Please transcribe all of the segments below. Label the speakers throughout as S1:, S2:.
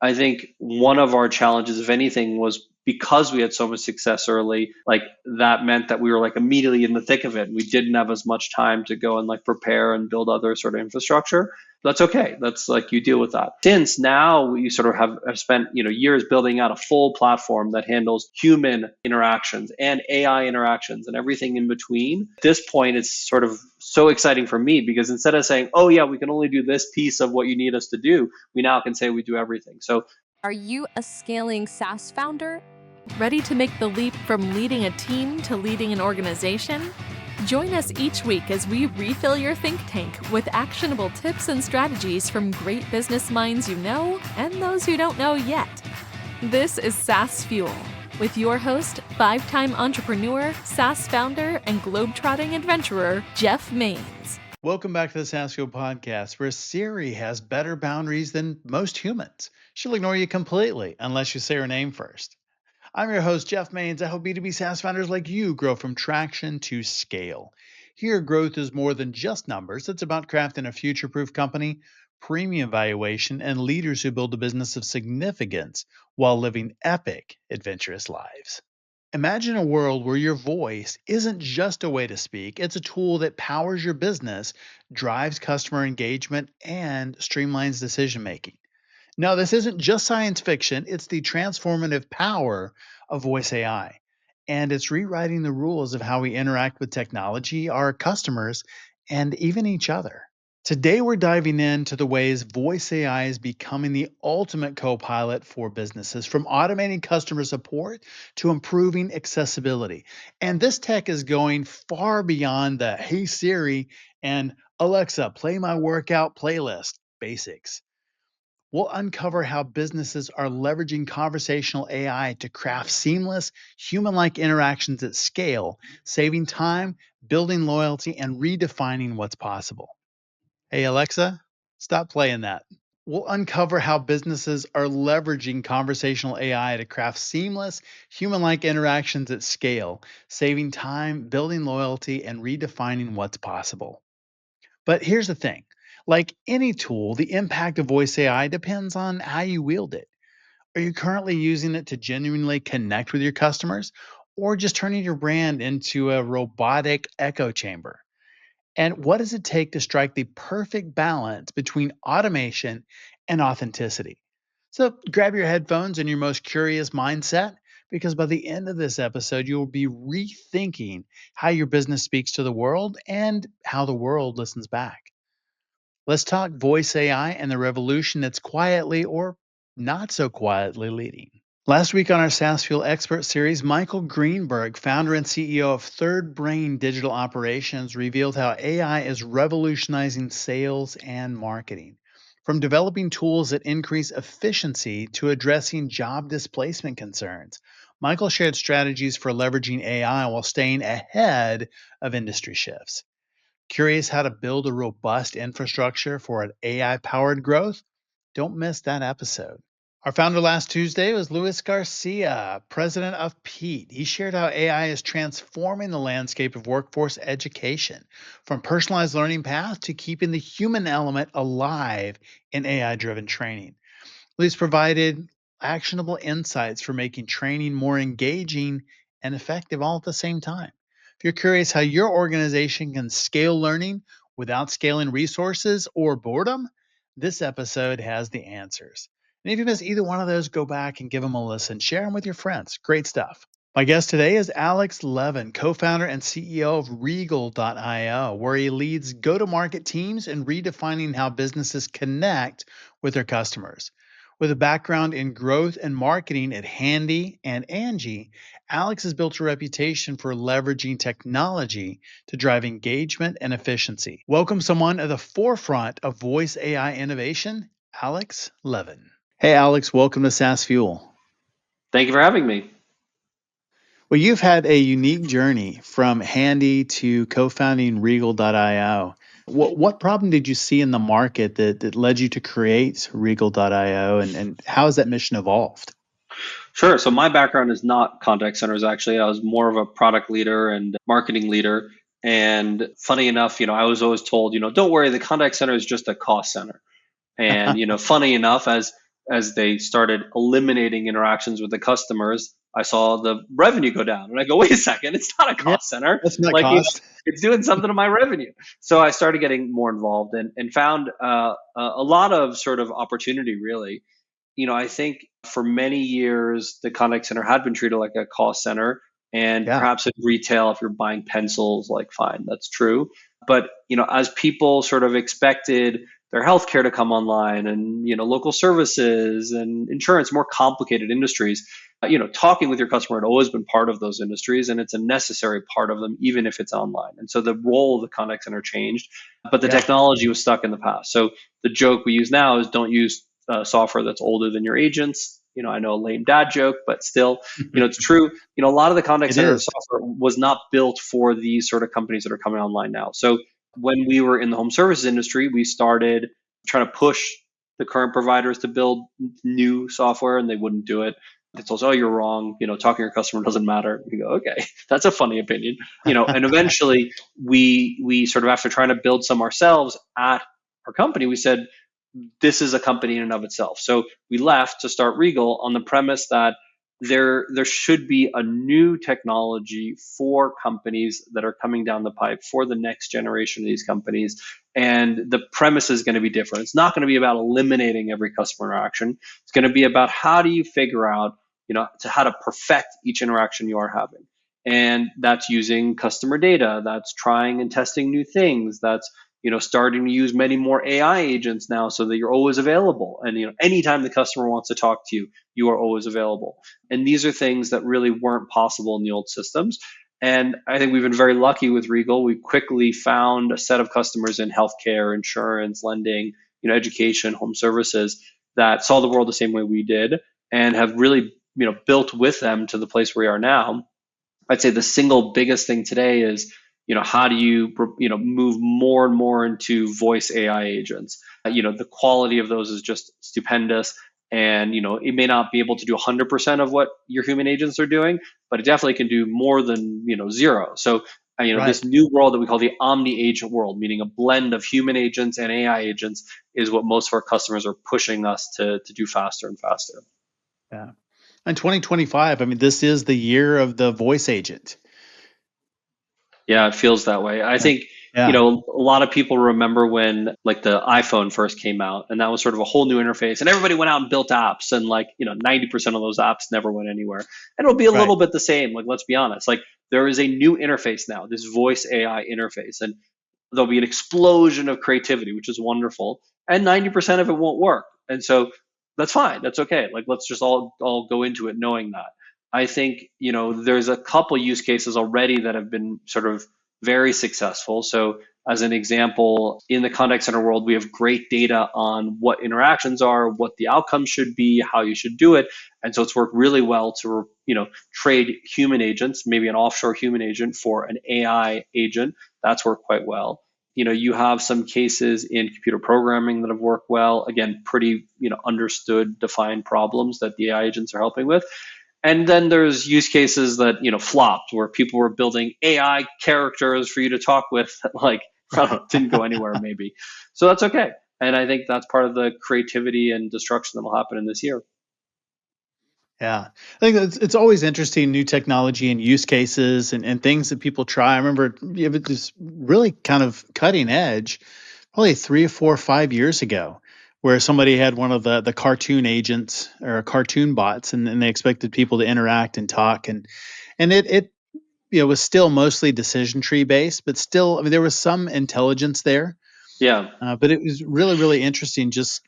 S1: I think one of our challenges, if anything, was because we had so much success early, like that meant that we were like immediately in the thick of it. We didn't have as much time to go and like prepare and build other sort of infrastructure. That's okay. That's like you deal with that. Since now we sort of have spent, years building out a full platform that handles human interactions and AI interactions and everything in between. At this point, it's sort of so exciting for me because instead of saying, oh yeah, we can only do this piece of what you need us to do, we now can say we do everything. So
S2: are you a scaling SaaS founder? Ready to make the leap from leading a team to leading an organization? Join us each week as we refill your think tank with actionable tips and strategies from great business minds you know and those who don't know yet. This is SaaS Fuel with your host, 5-time entrepreneur, SaaS founder, and globetrotting adventurer, Jeff Maines.
S3: Welcome back to the SaaS Fuel podcast, where Siri has better boundaries than most humans. She'll ignore you completely unless you say her name first. I'm your host, Jeff Maines. I help B2B SaaS founders like you grow from traction to scale. Here, growth is more than just numbers. It's about crafting a future-proof company, premium valuation, and leaders who build a business of significance while living epic, adventurous lives. Imagine a world where your voice isn't just a way to speak, it's a tool that powers your business, drives customer engagement, and streamlines decision making. No, this isn't just science fiction, it's the transformative power of voice AI. And it's rewriting the rules of how we interact with technology, our customers, and even each other. Today, we're diving into the ways voice AI is becoming the ultimate co pilot for businesses, from automating customer support to improving accessibility. And this tech is going far beyond the "Hey Siri" and "Alexa, play my workout playlist" basics. We'll uncover how businesses are leveraging conversational AI to craft seamless, human like interactions at scale, saving time, building loyalty, and redefining what's possible. Hey, Alexa, stop playing that. We'll uncover how businesses are leveraging conversational AI to craft seamless, human like interactions at scale, saving time, building loyalty, and redefining what's possible. But here's the thing, like any tool, the impact of voice AI depends on how you wield it. Are you currently using it to genuinely connect with your customers, or just turning your brand into a robotic echo chamber? And what does it take to strike the perfect balance between automation and authenticity? So grab your headphones and your most curious mindset, because by the end of this episode, you'll be rethinking how your business speaks to the world and how the world listens back. Let's talk voice AI and the revolution that's quietly or not so quietly leading. Last week on our SaaS Fuel Expert Series, Michael Greenberg, founder and CEO of Third Brain Digital Operations, revealed how AI is revolutionizing sales and marketing. From developing tools that increase efficiency to addressing job displacement concerns, Michael shared strategies for leveraging AI while staying ahead of industry shifts. Curious how to build a robust infrastructure for an AI-powered growth? Don't miss that episode. Our founder last Tuesday was Luis Garcia, president of Pete. He shared how AI is transforming the landscape of workforce education, from personalized learning paths to keeping the human element alive in AI-driven training. Luis provided actionable insights for making training more engaging and effective all at the same time. If you're curious how your organization can scale learning without scaling resources or boredom, this episode has the answers. And if you miss either one of those, go back and give them a listen. Share them with your friends. Great stuff. My guest today is Alex Levin, co-founder and CEO of Regal.io, where he leads go-to-market teams in redefining how businesses connect with their customers. With a background in growth and marketing at Handy and Angie, Alex has built a reputation for leveraging technology to drive engagement and efficiency. Welcome someone at the forefront of voice AI innovation, Alex Levin. Hey, Alex, welcome to SaaS Fuel.
S1: thank you for having me.
S3: Well, you've had a unique journey from Handy to co-founding Regal.io. What problem did you see in the market that led you to create Regal.io, and how has that mission evolved?
S1: Sure. So my background is not contact centers, actually. I was more of a product leader and marketing leader. And funny enough, I was always told, don't worry, the contact center is just a cost center. And, funny enough, as they started eliminating interactions with the customers, I saw the revenue go down. And I go, wait a second, it's not a
S3: Yeah,
S1: cost center.
S3: that's not
S1: Like,
S3: cost.
S1: it's doing something to my revenue. So I started getting more involved and found a lot of sort of opportunity, really. I think for many years, the contact center had been treated like a cost center. And
S3: Yeah,
S1: perhaps in retail, if you're buying pencils, like, fine, that's true. But, as people sort of expected their healthcare to come online and, local services and insurance, more complicated industries, talking with your customer had always been part of those industries, and it's a necessary part of them, even if it's online. And so the role of the contact center changed, but the
S3: yeah.
S1: technology was stuck in the past. So the joke we use now is don't use software that's older than your agents. I know a lame dad joke, but still, it's true. A lot of the contact
S3: It
S1: center
S3: is.
S1: software was not built for these sort of companies that are coming online now. So when we were in the home services industry, we started trying to push the current providers to build new software, and they wouldn't do it. They told us, "Oh, you're wrong. Talking to your customer doesn't matter." We go, "Okay, that's a funny opinion." And eventually, we sort of, after trying to build some ourselves at our company, we said, this is a company in and of itself. So we left to start Regal on the premise that there should be a new technology for companies that are coming down the pipe, for the next generation of these companies. And the premise is going to be different. It's not going to be about eliminating every customer interaction. It's going to be about how do you figure out, how to perfect each interaction you are having. And that's using customer data. That's trying and testing new things. That's starting to use many more AI agents now, so that you're always available. And anytime the customer wants to talk to you, you are always available. And these are things that really weren't possible in the old systems. And I think we've been very lucky with Regal. We quickly found a set of customers in healthcare, insurance, lending, education, home services that saw the world the same way we did, and have really built with them to the place where we are now. I'd say the single biggest thing today is, how do you, move more and more into voice AI agents? The quality of those is just stupendous. And, it may not be able to do 100% of what your human agents are doing, but it definitely can do more than, zero. So, this
S3: Right.
S1: new world that we call the omni agent world, meaning a blend of human agents and AI agents, is what most of our customers are pushing us to do faster and faster.
S3: Yeah. In 2025, I mean, this is the year of the voice agent.
S1: Yeah, it feels that way. I
S3: Yeah.
S1: think,
S3: Yeah.
S1: a lot of people remember when, like, the iPhone first came out, and that was sort of a whole new interface, and everybody went out and built apps, and, like, 90% of those apps never went anywhere. And it'll be a
S3: Right.
S1: little bit the same. Like, let's be honest. Like, there is a new interface now, this voice AI interface, and there'll be an explosion of creativity, which is wonderful. And 90% of it won't work. And so that's fine. That's okay. Like, let's just all go into it knowing that. I think, there's a couple use cases already that have been sort of very successful. So as an example, in the contact center world, we have great data on what interactions are, what the outcomes should be, how you should do it. And so it's worked really well to, trade human agents, maybe an offshore human agent, for an AI agent. That's worked quite well. You have some cases in computer programming that have worked well. Again, pretty, understood, defined problems that the AI agents are helping with. And then there's use cases that, flopped, where people were building AI characters for you to talk with that, like, I don't know, didn't go anywhere maybe. So that's okay. And I think that's part of the creativity and destruction that will happen in this year.
S3: Yeah. I think it's always interesting, new technology and use cases and things that people try. I remember it was just really kind of cutting edge, probably 3 or 4 or 5 years ago, where somebody had one of the cartoon agents or cartoon bots, and they expected people to interact and talk, and it was still mostly decision tree based, but still, I mean, there was some intelligence there.
S1: Yeah.
S3: But it was really, really interesting, just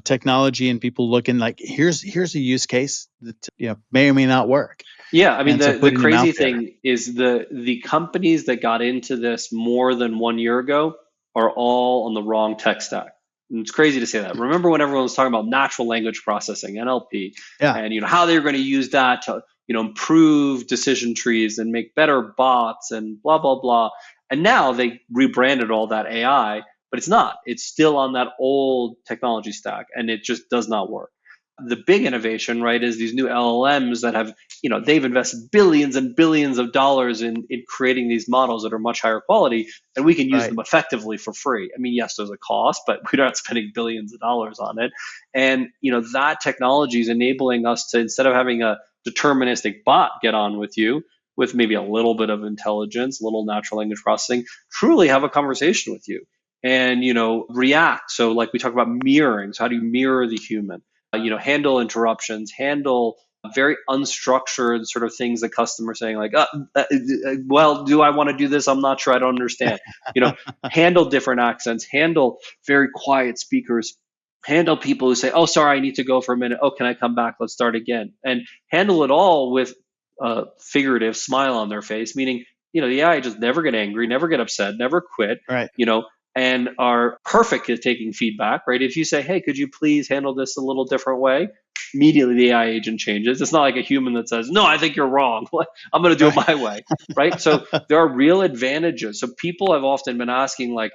S3: technology and people looking like, here's a use case that may or may not work,
S1: Yeah, I mean,
S3: and so
S1: the
S3: putting them out
S1: crazy
S3: there.
S1: thing is the companies that got into this more than 1 year ago are all on the wrong tech stack. And it's crazy to say that. Remember when everyone was talking about natural language processing, NLP,
S3: Yeah,
S1: and how they were going to use that to improve decision trees and make better bots and blah blah blah. And now they rebranded all that AI, but it's not. It's still on that old technology stack, and it just does not work. The big innovation, right, is these new LLMs that have, they've invested billions and billions of dollars in creating these models that are much higher quality, and we can use
S3: Right.
S1: them effectively for free. I mean, yes, there's a cost, but we're not spending billions of dollars on it. And, that technology is enabling us to, instead of having a deterministic bot get on with you with maybe a little bit of intelligence, a little natural language processing, truly have a conversation with you and, react. So like we talk about mirroring. So how do you mirror the human? Handle interruptions, handle very unstructured sort of things that customers saying like, well, do I want to do this? I'm not sure. I don't understand. Handle different accents, handle very quiet speakers, handle people who say, oh, sorry, I need to go for a minute. Oh, can I come back? Let's start again. And handle it all with a figurative smile on their face, meaning, the AI just never get angry, never get upset, never quit,
S3: Right.
S1: And are perfect at taking feedback, right? If you say, hey, could you please handle this a little different way? Immediately the AI agent changes. It's not like a human that says, no, I think you're wrong. I'm going to do it my way, right? So there are real advantages. So people have often been asking like,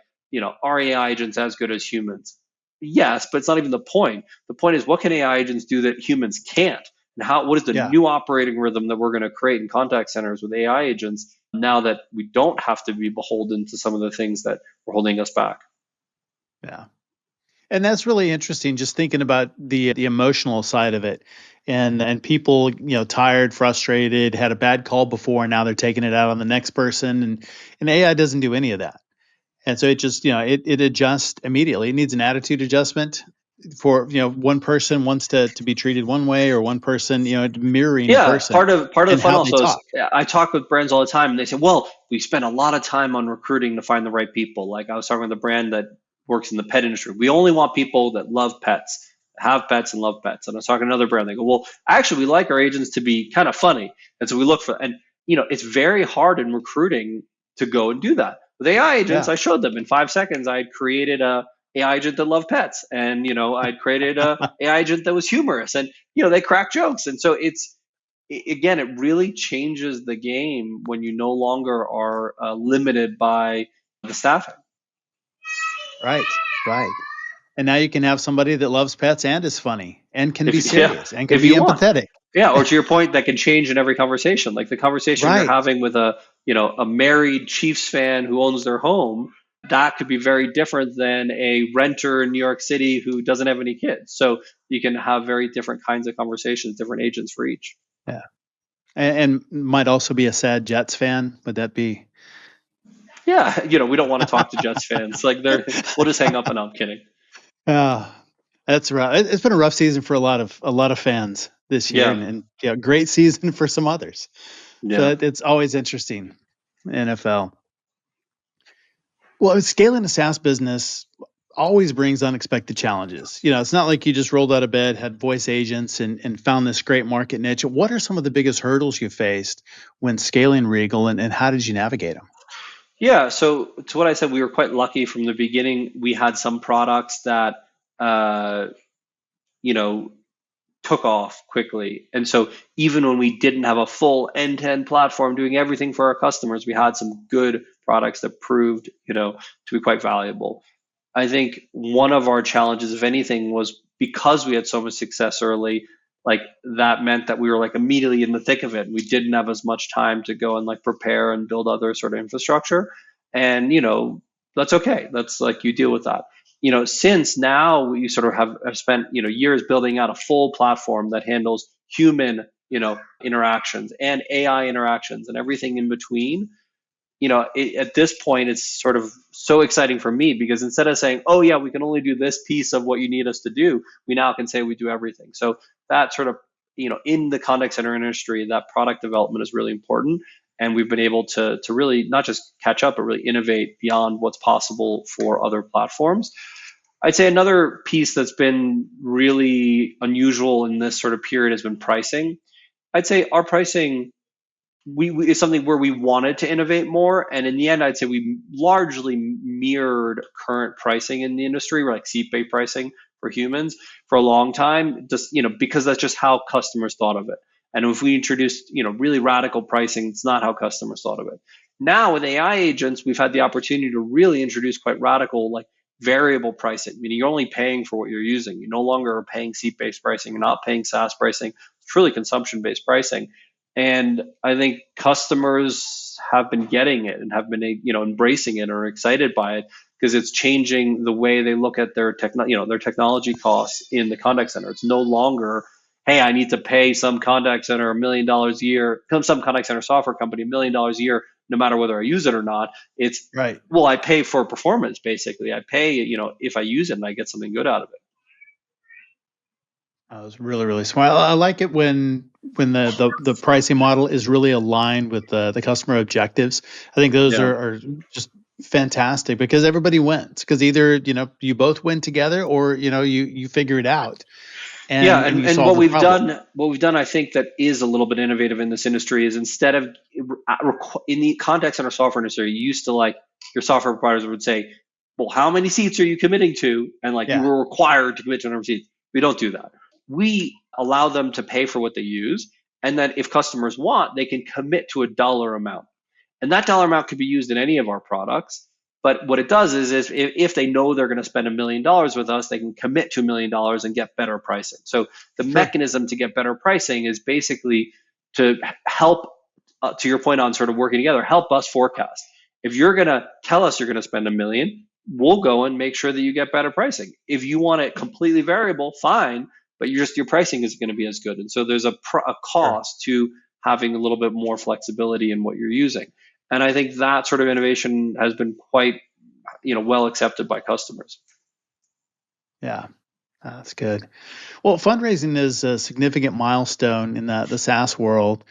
S1: are AI agents as good as humans? Yes, but it's not even the point. The point is, what can AI agents do that humans can't? And what is the
S3: Yeah.
S1: new operating rhythm that we're going to create in contact centers with AI agents now that we don't have to be beholden to some of the things that were holding us back?
S3: Yeah. And that's really interesting, just thinking about the emotional side of it. And people, tired, frustrated, had a bad call before, and now they're taking it out on the next person. And AI doesn't do any of that. And so it just, it adjusts immediately. It needs an attitude adjustment for, one person wants to be treated one way, or one person, mirroring a
S1: Yeah,
S3: person
S1: part of
S3: and
S1: the fun
S3: how they
S1: also is,
S3: talk.
S1: I talk with brands all the time, and they say, "Well, we spend a lot of time on recruiting to find the right people." Like I was talking with a brand that works in the pet industry. We only want people that love pets, have pets, and love pets. And I was talking to another brand. They go, "Well, actually, we like our agents to be kind of funny," and so we look for. And it's very hard in recruiting to go and do that. With AI agents,
S3: Yeah.
S1: I showed them in 5 seconds. I had created a AI agent that loved pets, and I'd created a AI agent that was humorous, and they crack jokes, and so again, it really changes the game when you no longer are limited by the staffing.
S3: Right. Right. And now you can have somebody that loves pets and is funny and can be
S1: If yeah,
S3: serious and can
S1: if
S3: be
S1: you want,
S3: empathetic.
S1: yeah, or to your point, that can change in every conversation. Like the conversation you're
S3: Right.
S1: having with a married Chiefs fan who owns their home, that could be very different than a renter in New York City who doesn't have any kids. So you can have very different kinds of conversations, different agents for each.
S3: Yeah. And might also be a sad Jets fan. Would that be?
S1: Yeah, we don't want to talk to Jets fans. Like we'll just hang up and I'm kidding.
S3: Uh, that's rough. It's been a rough season for a lot of fans this year,
S1: Yeah,
S3: and great season for some others. So
S1: yeah.
S3: it's always interesting, NFL. Well, scaling a SaaS business always brings unexpected challenges. It's not like you just rolled out of bed, had voice agents, and found this great market niche. What are some of the biggest hurdles you faced when scaling Regal, and how did you navigate them?
S1: Yeah, so to what I said, we were quite lucky from the beginning. We had some products that uh, you know took off quickly, and so even when we didn't have a full end-to-end platform doing everything for our customers, we had some good products that proved to be quite valuable. I think one of our challenges, if anything, was because we had so much success early, like that meant that we were like immediately in the thick of it. We didn't have as much time to go and like prepare and build other sort of infrastructure. And, that's okay. That's like you deal with that. Since now we sort of have spent, years building out a full platform that handles human, interactions and AI interactions and everything in between. At this point, it's sort of so exciting for me because instead of saying, oh, yeah, we can only do this piece of what you need us to do, we now can say we do everything. So that sort of, in the contact center industry, that product development is really important. And we've been able to really not just catch up, but really innovate beyond what's possible for other platforms. I'd say another piece that's been really unusual in this sort of period has been pricing. I'd say our pricing we is something where we wanted to innovate more, and in the end I'd say we largely mirrored current pricing in the industry. We're like seat-based pricing for humans for a long time, just because that's just how customers thought of it. And if we introduced really radical pricing, it's not how customers thought of it. Now with AI agents, we've had the opportunity to really introduce quite radical, like variable pricing, meaning you're only paying for what you're using. You no longer are paying seat-based pricing. You're not paying SaaS pricing. It's truly consumption-based pricing. And I think customers have been getting it and have been, embracing it or excited by it because it's changing the way they look at their their technology costs in the contact center. It's no longer, hey, I need to pay some contact center $1 million a year, some contact center software company $1 million a year, no matter whether I use it or not. It's,
S3: Right.
S1: well, I pay for performance, basically. I pay, if I use it and I get something good out of it.
S3: That was really, really smart. I like it when the pricing model is really aligned with the customer objectives. I think those
S1: Yeah.
S3: are just fantastic because everybody wins. Because either you both win together, or you figure it out
S1: Yeah,
S3: and you
S1: and
S3: solve the problem.
S1: what we've done, I think that is a little bit innovative in this industry is instead of in the contact center software industry, you used to like your software providers would say, well, how many seats are you committing to? And like you
S3: Yeah.
S1: were required to commit to a number of seats. We don't do that. We allow them to pay for what they use, and then if customers want, they can commit to a dollar amount. And that dollar amount could be used in any of our products. But what it does is if they know they're going to spend $1 million with us, they can commit to $1 million and get better pricing. So the
S3: Sure.
S1: mechanism to get better pricing is basically to help, to your point on sort of working together, help us forecast. If you're going to tell us you're going to spend $1 million, we'll go and make sure that you get better pricing. If you want it completely variable, fine, but your pricing isn't going to be as good. And so there's a
S3: Sure.
S1: cost to having a little bit more flexibility in what you're using. And I think that sort of innovation has been quite, well accepted by customers.
S3: Yeah. That's good. Well, fundraising is a significant milestone in the SaaS world.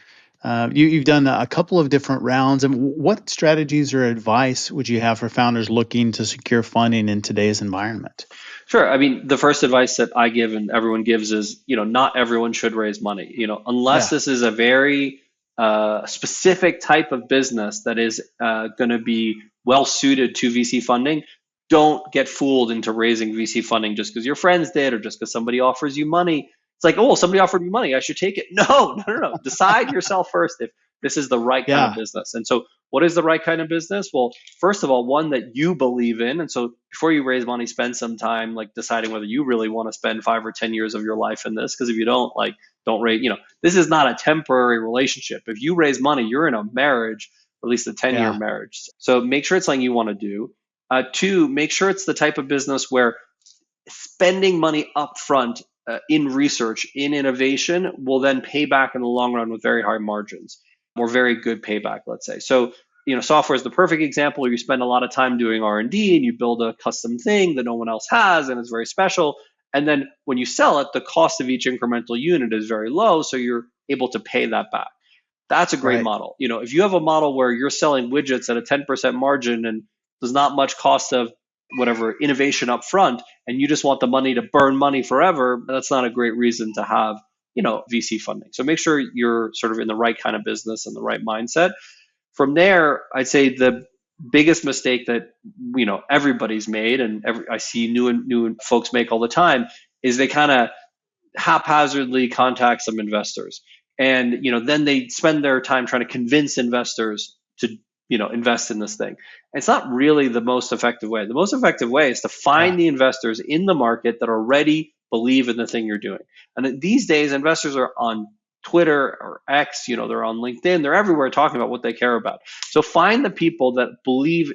S3: You've done a couple of different rounds. And what strategies or advice would you have for founders looking to secure funding in today's environment?
S1: Sure. I mean, the first advice that I give and everyone gives is, not everyone should raise money. Unless
S3: Yeah.
S1: this is a very specific type of business that is going to be well suited to VC funding. Don't get fooled into raising VC funding just because your friends did or just because somebody offers you money. It's like, oh, somebody offered me money, I should take it. No. Decide yourself first if this is the right kind of
S3: Yeah.
S1: business. And so, what is the right kind of business? Well, first of all, one that you believe in. And so, before you raise money, spend some time like deciding whether you really want to spend 5 or 10 years of your life in this. Because if you don't, like, don't raise. This is not a temporary relationship. If you raise money, you're in a marriage, at least a 10-year
S3: Yeah.
S1: marriage. So make sure it's something you want to do. Two, make sure it's the type of business where spending money up front in research, in innovation, will then pay back in the long run with very high margins or very good payback, let's say. So, software is the perfect example where you spend a lot of time doing R&D and you build a custom thing that no one else has and it's very special. And then when you sell it, the cost of each incremental unit is very low, so you're able to pay that back. That's a great
S3: Right.
S1: model. If you have a model where you're selling widgets at a 10% margin and there's not much cost of whatever innovation up front, and you just want the money to burn money forever, that's not a great reason to have, VC funding. So make sure you're sort of in the right kind of business and the right mindset. From there, I'd say the biggest mistake that everybody's made, and I see new folks make all the time, is they kind of haphazardly contact some investors, and then they spend their time trying to convince investors to invest in this thing. And it's not really the most effective way. The most effective way is to
S3: Yeah.
S1: find the investors in the market that already believe in the thing you're doing. And these days, investors are on Twitter or X, they're on LinkedIn, they're everywhere talking about what they care about. So find the people that believe,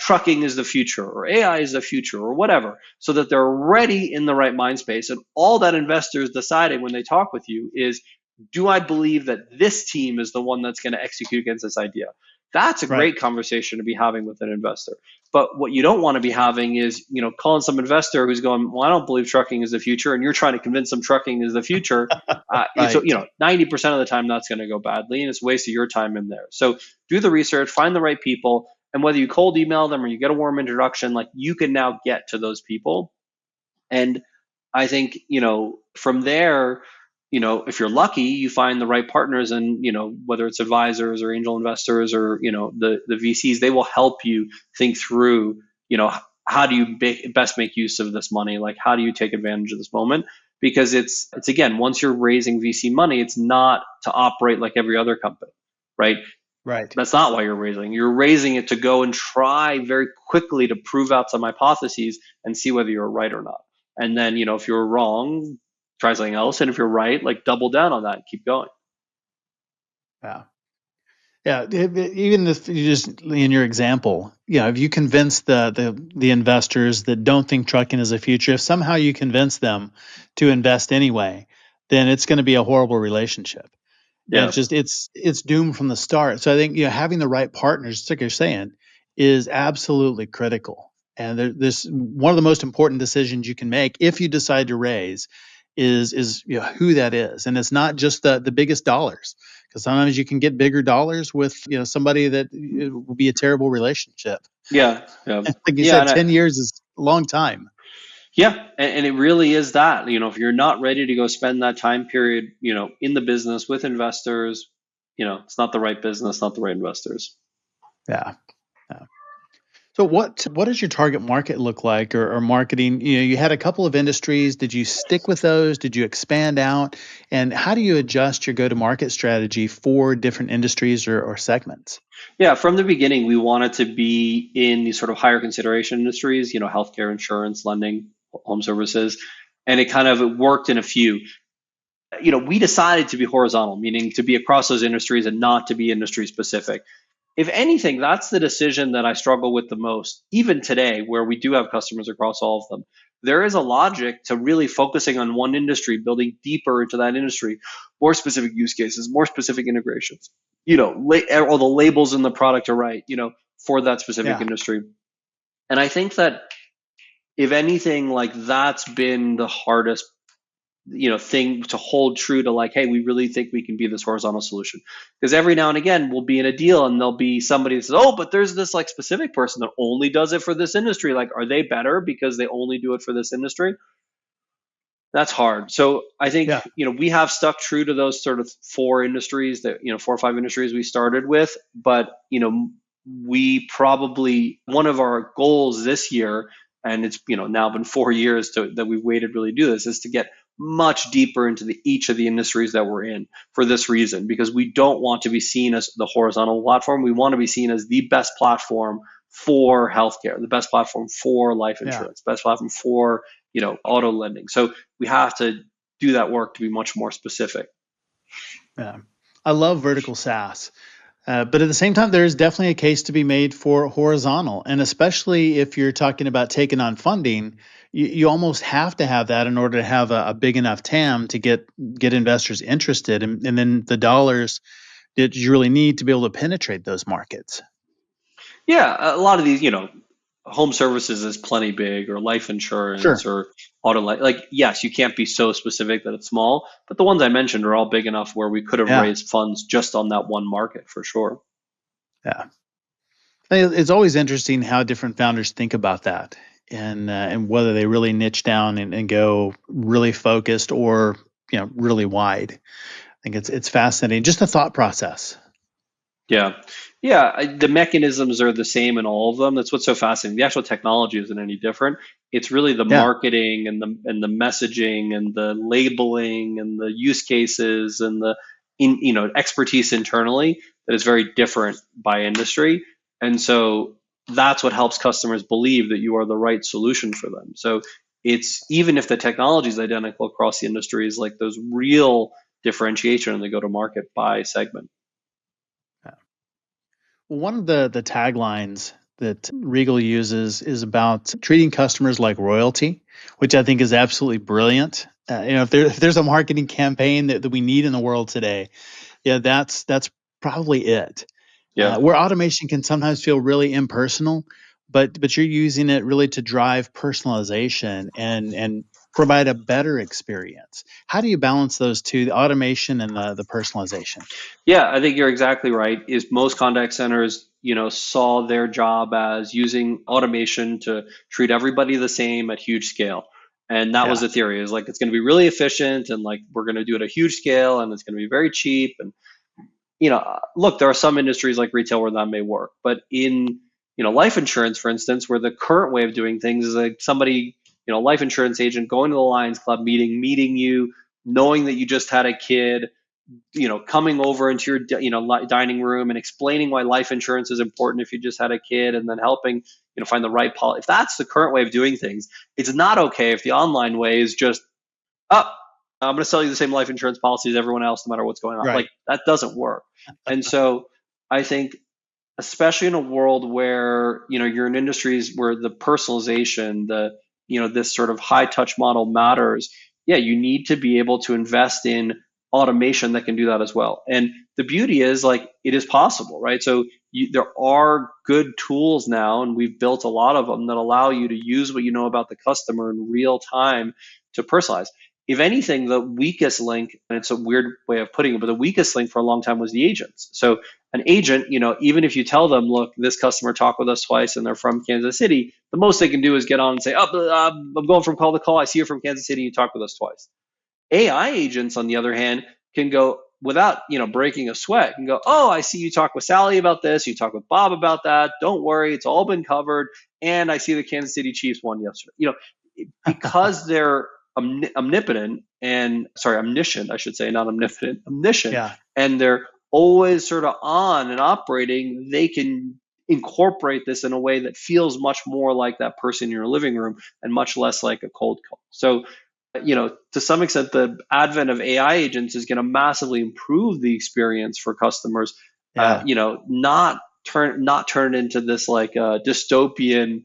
S1: trucking is the future or AI is the future or whatever, so that they're already in the right mind space. And all that investors deciding when they talk with you is, do I believe that this team is the one that's going to execute against this idea? That's a
S3: Right.
S1: great conversation to be having with an investor. But what you don't want to be having is, calling some investor who's going, well, I don't believe trucking is the future, and you're trying to convince them trucking is the future. So,
S3: Right.
S1: 90% of the time that's going to go badly, and it's a waste of your time in there. So do the research, find the right people, and whether you cold email them or you get a warm introduction, like you can now get to those people. And I think, from there, if you're lucky, you find the right partners, and, whether it's advisors or angel investors or, the VCs, they will help you think through, how do you best make use of this money? Like, how do you take advantage of this moment? Because it's again, once you're raising VC money, it's not to operate like every other company, right?
S3: Right.
S1: That's not why you're raising. You're raising it to go and try very quickly to prove out some hypotheses and see whether you're right or not. And then, if you're wrong, try something else. And if you're right, like double down on that and keep going.
S3: Yeah. Yeah, even if you just in your example, if you convince the investors that don't think trucking is a future, if somehow you convince them to invest anyway, then it's going to be a horrible relationship, and
S1: Yeah.
S3: it's doomed from the start. So I think having the right partners, just like you're saying, is absolutely critical. And this one of the most important decisions you can make if you decide to raise is who that is, and it's not just the biggest dollars, because sometimes you can get bigger dollars with somebody that it will be a terrible relationship.
S1: Yeah. Yeah.
S3: Like you
S1: Yeah.
S3: said,
S1: And
S3: 10 years is a long time.
S1: yeah. And it really is that, if you're not ready to go spend that time period, in the business with investors, it's not the right business, not the right investors.
S3: Yeah. Yeah. So what does your target market look like, or marketing? You had a couple of industries. Did you stick with those? Did you expand out? And how do you adjust your go-to-market strategy for different industries or segments?
S1: Yeah, from the beginning, we wanted to be in these sort of higher consideration industries, healthcare, insurance, lending, home services, and it kind of worked in a few. We decided to be horizontal, meaning to be across those industries and not to be industry specific. If anything, that's the decision that I struggle with the most, even today, where we do have customers across all of them. There is a logic to really focusing on one industry, building deeper into that industry, more specific use cases, more specific integrations. All the labels in the product are right, for that specific
S3: Yeah.
S1: industry. And I think that if anything, like that's been the hardest thing to hold true to, like, hey, we really think we can be this horizontal solution, because every now and again we'll be in a deal and there'll be somebody that says, oh, but there's this like specific person that only does it for this industry, like, are they better because they only do it for this industry? That's hard. So I think,
S3: Yeah.
S1: we have stuck true to those sort of four industries that, 4 or 5 industries we started with. But, we probably, one of our goals this year, and it's, now been 4 years that we've waited really to do this, is to get much deeper into each of the industries that we're in, for this reason, because we don't want to be seen as the horizontal platform. We want to be seen as the best platform for healthcare, the best platform for life
S3: Yeah.
S1: insurance, best platform for, auto lending. So we have to do that work to be much more specific.
S3: Yeah. I love vertical SaaS. But at the same time, there is definitely a case to be made for horizontal. And especially if you're talking about taking on funding, you almost have to have that in order to have a big enough TAM to get investors interested. And then the dollars that you really need to be able to penetrate those markets.
S1: Yeah, a lot of these, home services is plenty big, or life insurance,
S3: Sure.
S1: or auto like, yes, you can't be so specific that it's small, but the ones I mentioned are all big enough where we could have
S3: Yeah.
S1: raised funds just on that one market for sure.
S3: Yeah. It's always interesting how different founders think about that, and whether they really niche down and go really focused, or really wide. I think it's fascinating, just the thought process.
S1: Yeah. Yeah. The mechanisms are the same in all of them. That's what's so fascinating. The actual technology isn't any different. It's really the
S3: Yeah.
S1: marketing and the messaging and the labeling and the use cases and the expertise internally that is very different by industry. And so that's what helps customers believe that you are the right solution for them. So it's, even if the technology is identical across the industries, like those real differentiation in the go to market by segment.
S3: Well, one of the taglines that Regal uses is about treating customers like royalty, which I think is absolutely brilliant. If there's a marketing campaign that we need in the world today, yeah, that's probably it.
S1: Yeah.
S3: Where automation can sometimes feel really impersonal, but you're using it really to drive personalization and provide a better experience. How do you balance those two, the automation and the personalization?
S1: Yeah, I think you're exactly right. Is most contact centers, saw their job as using automation to treat everybody the same at huge scale. And that was
S3: Yeah.
S1: the theory, is like it's going to be really efficient, and like we're going to do it at a huge scale, and it's going to be very cheap. And look, there are some industries like retail where that may work, but in life insurance, for instance, where the current way of doing things is like somebody, life insurance agent going to the Lions Club meeting you, knowing that you just had a kid, coming over into your dining room and explaining why life insurance is important if you just had a kid, and then helping find the right policy. If that's the current way of doing things, it's not okay if the online way is just, oh, I'm going to sell you the same life insurance policy as everyone else, no matter what's going on.
S3: Right.
S1: Like, that doesn't work. And so I think, especially in a world where you're in industries where the personalization, this sort of high touch model matters, yeah, you need to be able to invest in automation that can do that as well. And the beauty is, like, it is possible, right? So there are good tools now, and we've built a lot of them that allow you to use what you know about the customer in real time to personalize. If anything, the weakest link, and it's a weird way of putting it, but the weakest link for a long time was the agents. So an agent, even if you tell them, look, this customer talked with us twice and they're from Kansas City, the most they can do is get on and say, oh, I'm going from call to call. I see you're from Kansas City. You talked with us twice. AI agents, on the other hand, can go without breaking a sweat, can go, oh, I see you talked with Sally about this. You talked with Bob about that. Don't worry, it's all been covered. And I see the Kansas City Chiefs won yesterday. Because they're omnipotent and omniscient, I should say, not omnipotent, omniscient,
S3: Yeah.
S1: and they're always sort of on and operating, they can incorporate this in a way that feels much more like that person in your living room and much less like a cold call. So, to some extent, the advent of AI agents is going to massively improve the experience for customers.
S3: Yeah.
S1: Not turn into this like dystopian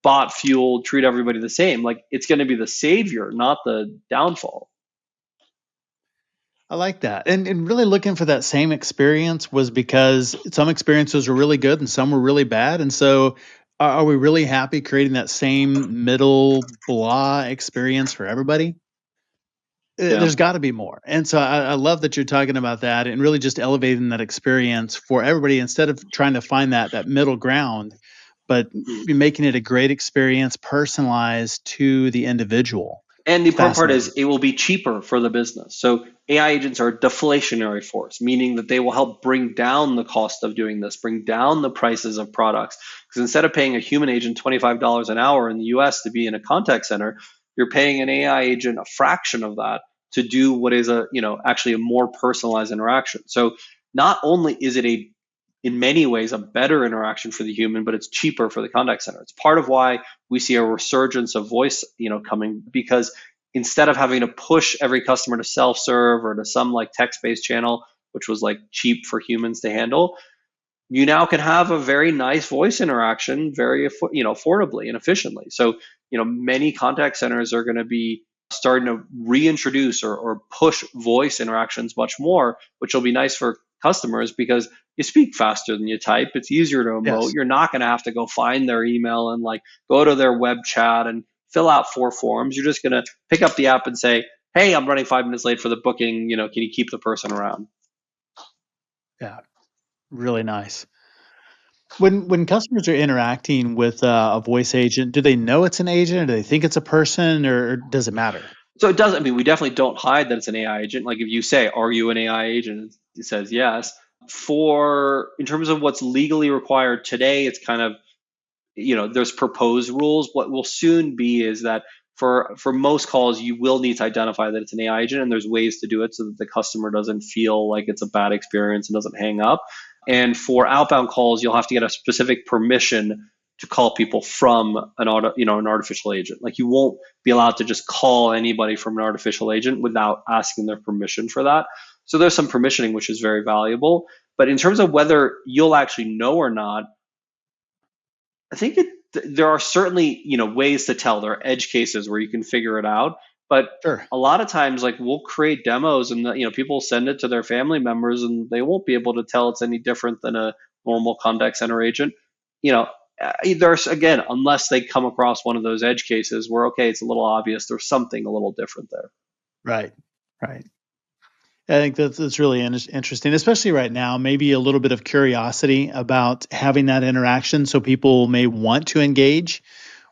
S1: bot fueled, treat everybody the same. Like, it's going to be the savior, not the downfall.
S3: I like that. And really looking for that same experience was because some experiences were really good and some were really bad. And so are we really happy creating that same middle blah experience for everybody?
S1: Yeah.
S3: There's got to be more. And so I love that you're talking about that and really just elevating that experience for everybody instead of trying to find that middle ground, but making it a great experience personalized to the individual.
S1: And the important part is
S3: Fascinating.
S1: it will be cheaper for the business. So AI agents are a deflationary force, meaning that they will help bring down the cost of doing this, bring down the prices of products. Because instead of paying a human agent $25 an hour in the US to be in a contact center, you're paying an AI agent a fraction of that to do what is actually a more personalized interaction. So not only is it in many ways a better interaction for the human, but it's cheaper for the contact center. It's part of why we see a resurgence of voice, coming, because instead of having to push every customer to self-serve or to some like text-based channel, which was like cheap for humans to handle, you now can have a very nice voice interaction very affordably and efficiently. So many contact centers are going to be starting to reintroduce or push voice interactions much more, which will be nice for customers because you speak faster than you type. It's easier to emote.
S3: Yes.
S1: You're not going to have to go find their email and like go to their web chat and fill out 4 forms. You're just going to pick up the app and say, hey, I'm running 5 minutes late for the booking. Can you keep the person around?
S3: Yeah. Really nice. When customers are interacting with a voice agent, do they know it's an agent, or do they think it's a person, or does it matter?
S1: So it doesn't. I mean, we definitely don't hide that it's an AI agent. Like if you say, "Are you an AI agent?" It says yes. In terms of what's legally required today, it's kind of there's proposed rules. What will soon be is that for most calls, you will need to identify that it's an AI agent, and there's ways to do it so that the customer doesn't feel like it's a bad experience and doesn't hang up. And for outbound calls, you'll have to get a specific permission to call people from an artificial agent. Like you won't be allowed to just call anybody from an artificial agent without asking their permission for that. So there's some permissioning which is very valuable. But in terms of whether you'll actually know or not, I think there are certainly ways to tell. There are edge cases where you can figure it out, but
S3: Sure.
S1: a lot of times, like we'll create demos and people send it to their family members and they won't be able to tell it's any different than a normal contact center agent. There's again, unless they come across one of those edge cases where okay, it's a little obvious there's something a little different there.
S3: Right. Right. I think that's really interesting, especially right now. Maybe a little bit of curiosity about having that interaction, so people may want to engage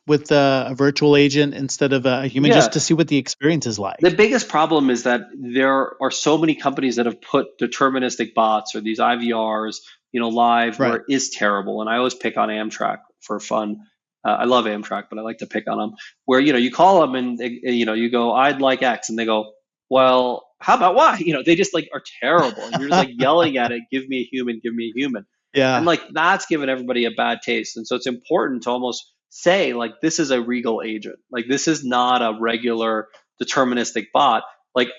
S3: with a virtual agent instead of a human, just
S1: Yeah.
S3: to see what the experience is like.
S1: The biggest problem is that there are so many companies that have put deterministic bots or these IVRs, live where
S3: Right.
S1: it is terrible. And I always pick on Amtrak for fun. I love Amtrak, but I like to pick on them. Where you call them and you go, I'd like X, and they go, Well, how about why? They just like are terrible. And you're just like yelling at it, give me a human, give me a human. And
S3: Yeah.
S1: like that's given everybody a bad taste. And so it's important to almost say, like, this is a Regal agent. Like, this is not a regular deterministic bot. Like,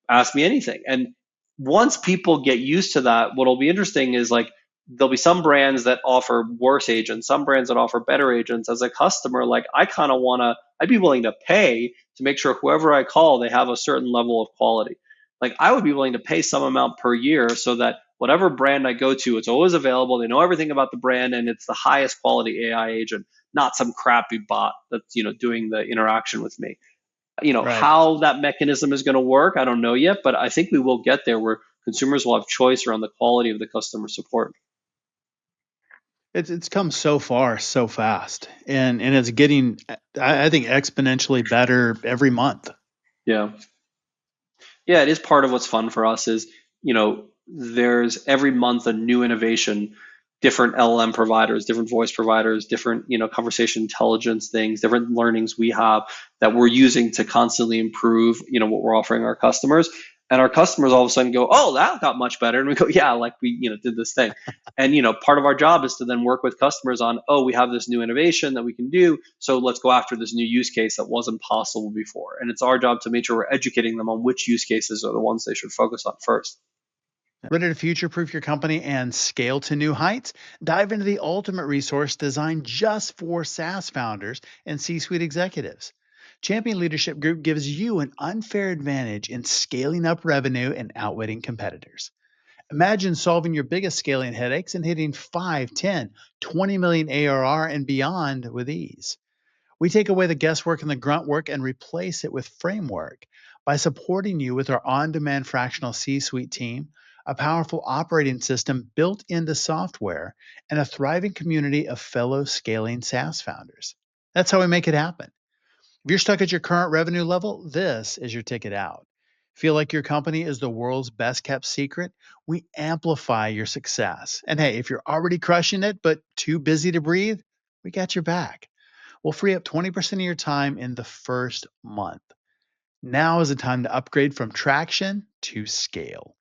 S1: ask me anything. And once people get used to that, what'll be interesting is like there'll be some brands that offer worse agents, some brands that offer better agents. As a customer, like I kind of want to, I'd be willing to pay to make sure whoever I call, they have a certain level of quality. Like I would be willing to pay some amount per year so that whatever brand I go to, it's always available. They know everything about the brand and it's the highest quality AI agent, not some crappy bot that's, doing the interaction with me.
S3: Right.
S1: How that mechanism is going to work, I don't know yet, but I think we will get there where consumers will have choice around the quality of the customer support.
S3: It's come so far so fast, and it's getting, I think, exponentially better every month.
S1: Yeah. Yeah, it is part of what's fun for us is, there's every month a new innovation, different LLM providers, different voice providers, different, conversation intelligence things, different learnings we have that we're using to constantly improve, what we're offering our customers. And our customers all of a sudden go, oh, that got much better. And we go, yeah, like we, did this thing. And, part of our job is to then work with customers on, oh, we have this new innovation that we can do. So let's go after this new use case that wasn't possible before. And it's our job to make sure we're educating them on which use cases are the ones they should focus on first.
S3: Ready to future proof your company and scale to new heights? Dive into the ultimate resource designed just for SaaS founders and C suite executives. Champion Leadership Group gives you an unfair advantage in scaling up revenue and outwitting competitors. Imagine solving your biggest scaling headaches and hitting 5, 10, 20 million ARR and beyond with ease. We take away the guesswork and the grunt work and replace it with framework by supporting you with our on demand fractional C suite team, a powerful operating system built into software, and a thriving community of fellow scaling SaaS founders. That's how we make it happen. If you're stuck at your current revenue level, this is your ticket out. Feel like your company is the world's best kept secret? We amplify your success. And hey, if you're already crushing it but too busy to breathe, we got your back. We'll free up 20% of your time in the first month. Now is the time to upgrade from traction to scale.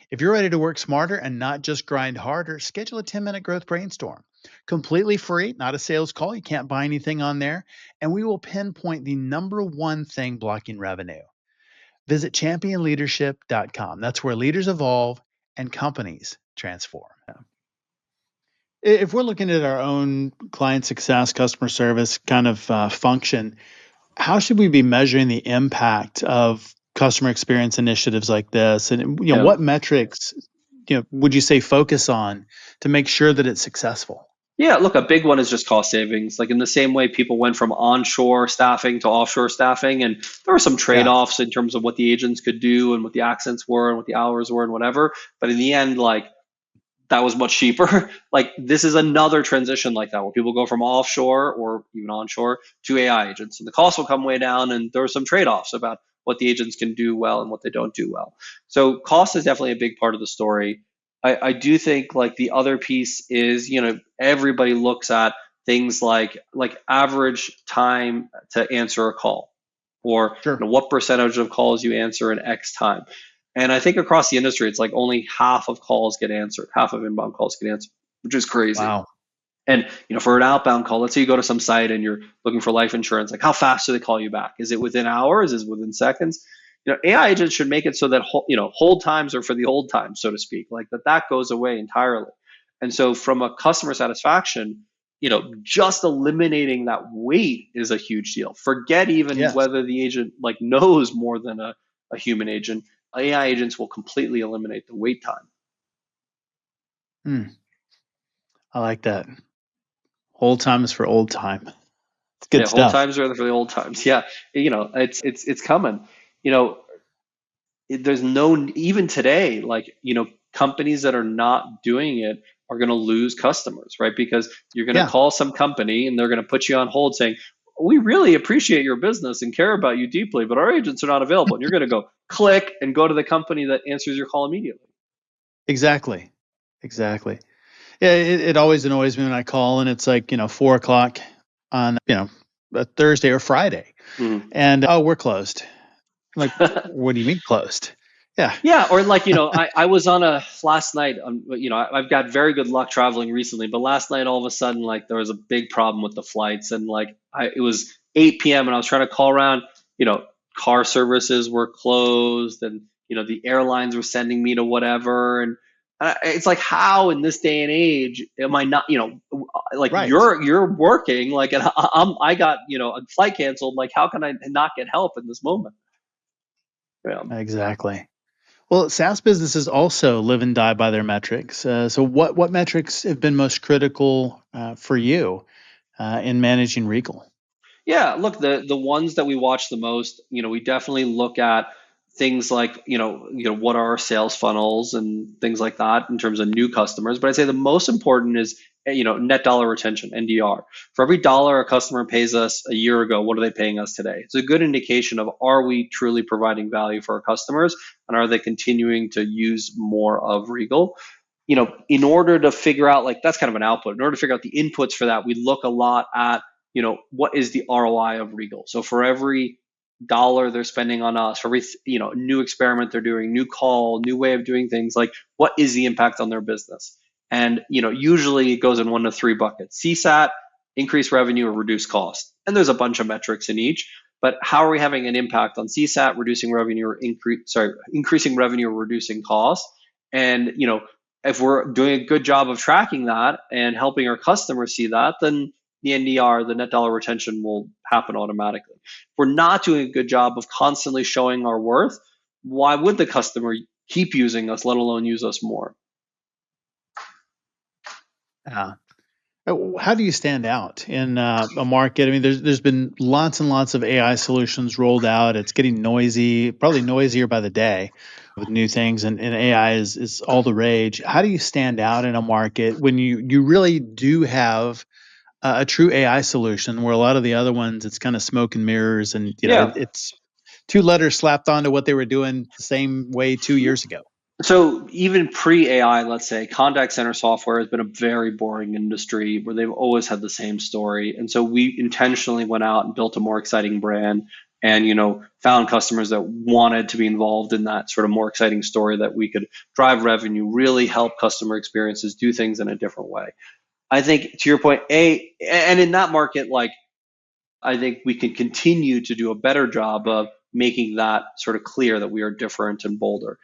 S3: If you're ready to work smarter and not just grind harder, schedule a 10-minute growth brainstorm. Completely free, not a sales call. You can't buy anything on there. And we will pinpoint the number one thing blocking revenue. Visit championleadership.com. That's where leaders evolve and companies transform. If we're looking at our own client success, customer service kind of function, how should we be measuring the impact of customer experience initiatives like this? And
S1: Yeah.
S3: what metrics would you say focus on to make sure that it's successful?
S1: Yeah, look, a big one is just cost savings. Like in the same way people went from onshore staffing to offshore staffing, and there were some
S3: Yeah.
S1: trade-offs in terms of what the agents could do and what the accents were and what the hours were and whatever. But in the end, like that was much cheaper. Like this is another transition like that where people go from offshore or even onshore to AI agents, and the cost will come way down. And there are some trade-offs about what the agents can do well and what they don't do well. So cost is definitely a big part of the story. I do think like the other piece is, everybody looks at things like average time to answer a call, or
S3: Sure.
S1: what percentage of calls you answer in X time. And I think across the industry, it's like only half of calls get answered, half of inbound calls get answered, which is crazy.
S3: Wow.
S1: And for an outbound call, let's say you go to some site and you're looking for life insurance, like how fast do they call you back? Is it within hours? Is it within seconds? AI agents should make it so that hold times are for the old times, so to speak, like that goes away entirely. And so from a customer satisfaction, just eliminating that wait is a huge deal. Forget even
S3: Yes.
S1: whether the agent like knows more than a human agent. AI agents will completely eliminate the wait time.
S3: I like that. Old time is for old time. It's good
S1: Yeah, hold
S3: stuff.
S1: times are for the old times. Yeah, it's coming. You know, there's no, even today, like companies that are not doing it are going to lose customers, right? Because you're going to
S3: Yeah,
S1: call some company and they're going to put you on hold saying, we really appreciate your business and care about you deeply, but our agents are not available. And you're going to go click and go to the company that answers your call immediately.
S3: exactly. Exactly. Yeah, it always annoys me when I call and it's like, 4 o'clock on, a Thursday or Friday.
S1: Mhm.
S3: And, oh, we're closed. Like, what do you mean closed? Yeah.
S1: Yeah, or like, I was on a last night, I've got very good luck traveling recently, but last night all of a sudden, like, there was a big problem with the flights, and like, it was 8 p.m. and I was trying to call around, you know, car services were closed, and the airlines were sending me to whatever, and it's like, how in this day and age am I not, like,
S3: Right.
S1: you're working, like, and I got, a flight canceled, like, how can I not get help in this moment? Yeah.
S3: Exactly. Well, SaaS businesses also live and die by their metrics. So, what metrics have been most critical for you in managing Regal?
S1: Yeah, look, the ones that we watch the most, we definitely look at things like, what are our sales funnels and things like that in terms of new customers. But I'd say the most important is, net dollar retention, NDR. For every dollar a customer pays us a year ago, what are they paying us today? It's a good indication of, are we truly providing value for our customers, and are they continuing to use more of Regal? In order to figure out, like, that's kind of an output. In order to figure out the inputs for that, we look a lot at, what is the ROI of Regal? So for every dollar they're spending on us, for every, new experiment they're doing, new call, new way of doing things, like, what is the impact on their business? And, usually it goes in one of three buckets: CSAT, increase revenue, or reduce cost. And there's a bunch of metrics in each. But how are we having an impact on CSAT, reducing revenue, or increasing revenue or reducing cost? And, if we're doing a good job of tracking that and helping our customers see that, then the NDR, the net dollar retention, will happen automatically. If we're not doing a good job of constantly showing our worth, why would the customer keep using us, let alone use us more?
S3: Uh, how do you stand out in a market? I mean, there's been lots and lots of AI solutions rolled out. It's getting noisy, probably noisier by the day with new things, and AI is all the rage. How do you stand out in a market when you really do have a true AI solution where a lot of the other ones, it's kind of smoke and mirrors, and
S1: Yeah.
S3: it's two letters slapped onto what they were doing the same way 2 years ago.
S1: So even pre-AI, let's say, contact center software has been a very boring industry where they've always had the same story. And so we intentionally went out and built a more exciting brand, and, found customers that wanted to be involved in that sort of more exciting story, that we could drive revenue, really help customer experiences, do things in a different way. I think, to your point, and in that market, like, I think we can continue to do a better job of making that sort of clear, that we are different and bolder.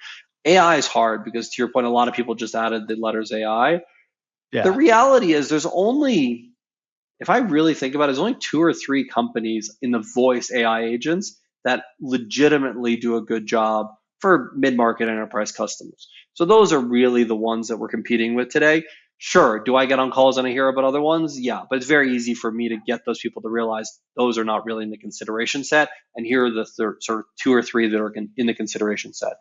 S1: AI is hard because, to your point, a lot of people just added the letters AI. The
S3: Yeah.
S1: reality is, there's only, if I really think about it, there's only two or three companies in the voice AI agents that legitimately do a good job for mid-market enterprise customers. So those are really the ones that we're competing with today. Sure, do I get on calls and I hear about other ones? Yeah, but it's very easy for me to get those people to realize those are not really in the consideration set, and here are the sort of two or three that are in the consideration set.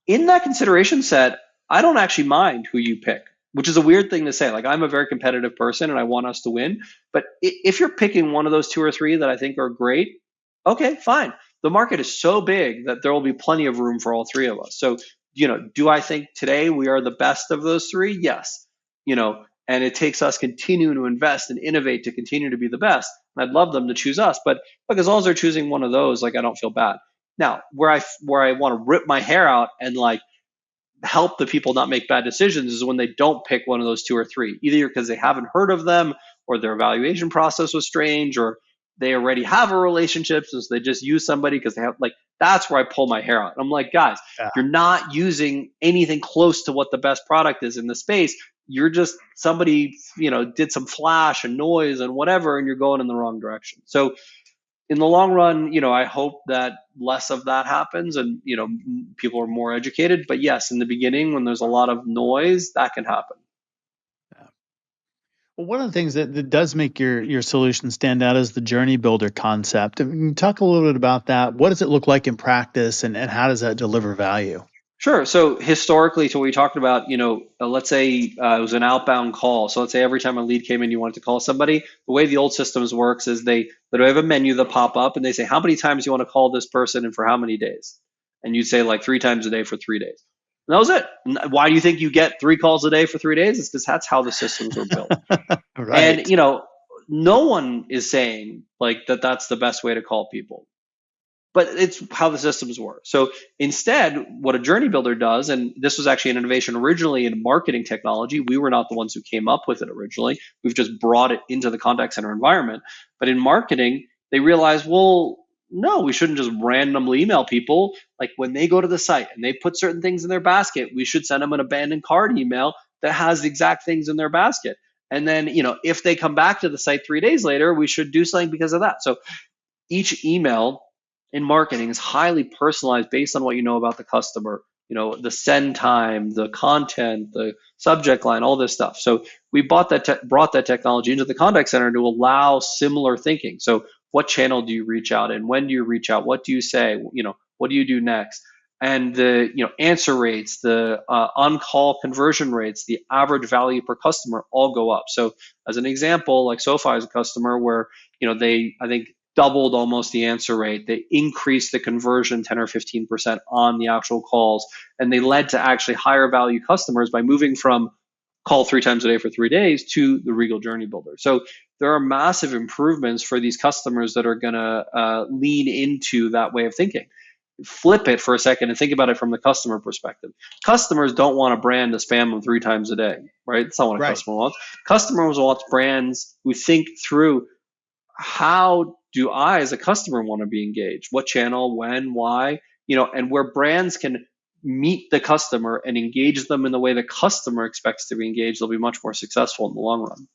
S1: In that consideration set, I don't actually mind who you pick, which is a weird thing to say. Like, I'm a very competitive person and I want us to win. But if you're picking one of those two or three that I think are great, okay, fine. The market is so big that there will be plenty of room for all three of us. So, do I think today we are the best of those three? Yes. And it takes us continuing to invest and innovate to continue to be the best. And I'd love them to choose us. But look, as long as they're choosing one of those, like, I don't feel bad. Now, where I want to rip my hair out and, like, help the people not make bad decisions is when they don't pick one of those two or three, either because they haven't heard of them, or their evaluation process was strange, or they already have a relationship, so they just use somebody because they have, like, that's where I pull my hair out. I'm like, guys,
S3: Yeah.
S1: you're not using anything close to what the best product is in the space. You're just somebody, did some flash and noise and whatever, and you're going in the wrong direction. So in the long run, I hope that less of that happens, and, people are more educated. But yes, in the beginning, when there's a lot of noise, that can happen.
S3: Yeah. Well, one of the things that does make your solution stand out is the journey builder concept. I mean, talk a little bit about that. What does it look like in practice, and how does that deliver value?
S1: Sure. So historically, to what we talked about, let's say it was an outbound call. So let's say every time a lead came in, you wanted to call somebody. The way the old systems works is they literally have a menu that pop up, and they say, how many times you want to call this person and for how many days? And you'd say, like, 3 times a day for 3 days. And that was it. And why do you think you get 3 calls a day for 3 days? It's because that's how the systems were built. And,
S3: Right.
S1: no one is saying, like, that that's the best way to call people. but it's how the systems work. So instead, what a journey builder does, and this was actually an innovation originally in marketing technology, we were not the ones who came up with it originally. We've just brought it into the contact center environment. But in marketing, they realized, well, no, we shouldn't just randomly email people. Like when they go to the site and they put certain things in their basket, we should send them an abandoned cart email that has the exact things in their basket. And then, if they come back to the site 3 days later, we should do something because of that. So each email in marketing is highly personalized based on what you know about the customer, the send time, the content, the subject line, all this stuff. So we brought that technology into the contact center to allow similar thinking. So what channel do you reach out in? When do you reach out? What do you say? What do you do next? And the answer rates, the on-call conversion rates, the average value per customer all go up. So as an example, like SoFi is a customer where they, I think, doubled almost the answer rate. They increased the conversion 10 or 15% on the actual calls, and they led to actually higher value customers by moving from call 3 times a day for 3 days to the Regal Journey Builder. So there are massive improvements for these customers that are going to lean into that way of thinking. Flip it for a second and think about it from the customer perspective. Customers don't want a brand to spam them 3 times a day, right? That's not what a
S3: Right.
S1: customer wants. Customers want brands who think through, how do I, as a customer, want to be engaged? What channel, when, why? And where brands can meet the customer and engage them in the way the customer expects to be engaged, they'll be much more successful in the long run.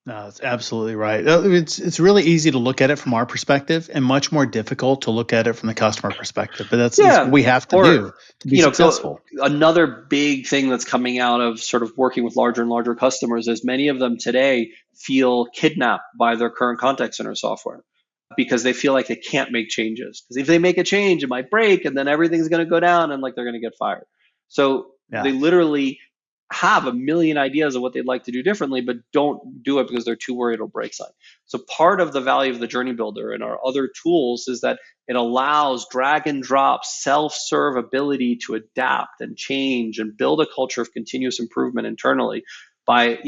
S3: No, that's absolutely right. It's really easy to look at it from our perspective and much more difficult to look at it from the customer perspective. But that's what
S1: Yeah,
S3: we have to do to be successful.
S1: Another big thing that's coming out of sort of working with larger and larger customers is many of them today feel kidnapped by their current contact center software because they feel like they can't make changes. Because if they make a change, it might break and then everything's going to go down and like they're going to get fired. So
S3: Yeah.
S1: they literally have a million ideas of what they'd like to do differently, but don't do it because they're too worried it'll break something. So part of the value of the Journey Builder and our other tools is that it allows drag and drop, self-serve ability to adapt and change and build a culture of continuous improvement internally by,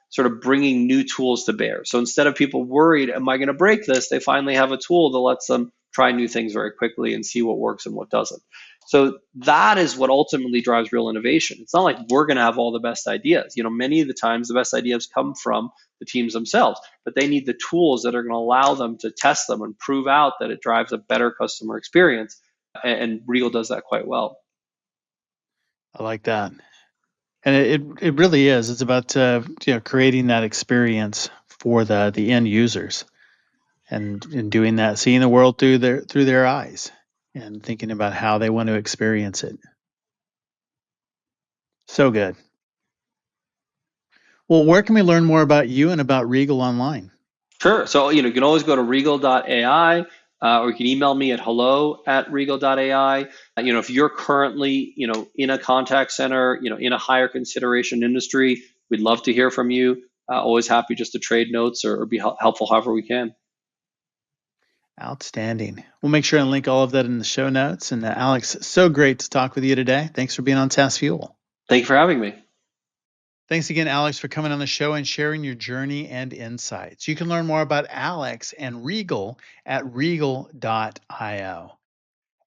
S1: sort of bringing new tools to bear. So instead of people worried, am I going to break this? They finally have a tool that lets them try new things very quickly and see what works and what doesn't. So that is what ultimately drives real innovation. It's not like we're going to have all the best ideas. Many of the times the best ideas come from the teams themselves, but they need the tools that are going to allow them to test them and prove out that it drives a better customer experience. And Regal does that quite well.
S3: I like that. And it really is. It's about creating that experience for the end users, and in doing that, seeing the world through their eyes, and thinking about how they want to experience it. So good. Well, where can we learn more about you and about Regal online?
S1: Sure. So, you can always go to regal.ai, or you can email me at hello@regal.ai. If you're currently, in a contact center, in a higher consideration industry, we'd love to hear from you. Always happy just to trade notes or be helpful however we can.
S3: Outstanding. We'll make sure and link all of that in the show notes. And Alex, so great to talk with you today. Thanks for being on SaaS Fuel.
S1: Thank you for having me.
S3: Thanks again, Alex, for coming on the show and sharing your journey and insights. You can learn more about Alex and Regal at regal.io.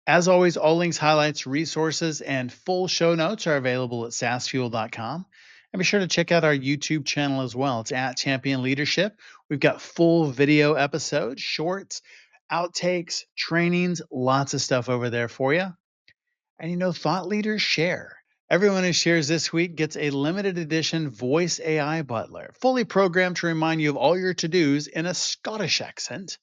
S3: As always, all links, highlights, resources, and full show notes are available at saasfuel.com. And be sure to check out our YouTube channel as well. It's at Champion Leadership. We've got full video episodes, shorts, outtakes, trainings, lots of stuff over there for you. And thought leaders share. Everyone who shares this week gets a limited edition voice AI butler, fully programmed to remind you of all your to-dos in a Scottish accent,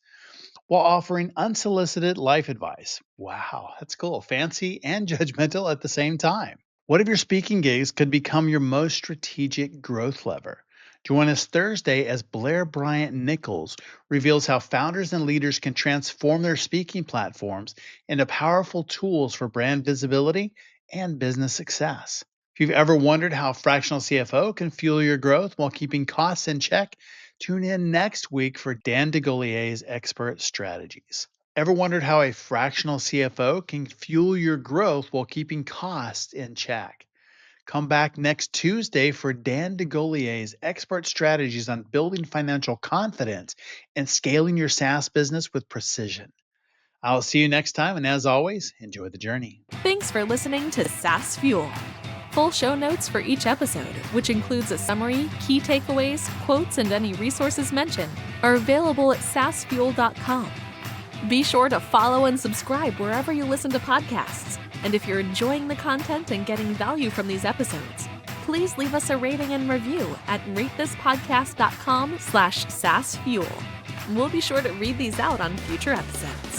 S3: while offering unsolicited life advice. Wow, that's cool. Fancy and judgmental at the same time. What if your speaking gigs could become your most strategic growth lever? Join us Thursday as Blair Bryant Nichols reveals how founders and leaders can transform their speaking platforms into powerful tools for brand visibility and business success. If you've ever wondered how a fractional CFO can fuel your growth while keeping costs in check, tune in next week for Dan DeGollier's expert strategies. Ever wondered how a fractional CFO can fuel your growth while keeping costs in check? Come back next Tuesday for Dan DeGolier's expert strategies on building financial confidence and scaling your SaaS business with precision. I'll see you next time, and as always, enjoy the journey.
S2: Thanks for listening to SaaS Fuel. Full show notes for each episode, which includes a summary, key takeaways, quotes, and any resources mentioned, are available at saasfuel.com. Be sure to follow and subscribe wherever you listen to podcasts. And if you're enjoying the content and getting value from these episodes, please leave us a rating and review at ratethispodcast.com/SaaSfuel. We'll be sure to read these out on future episodes.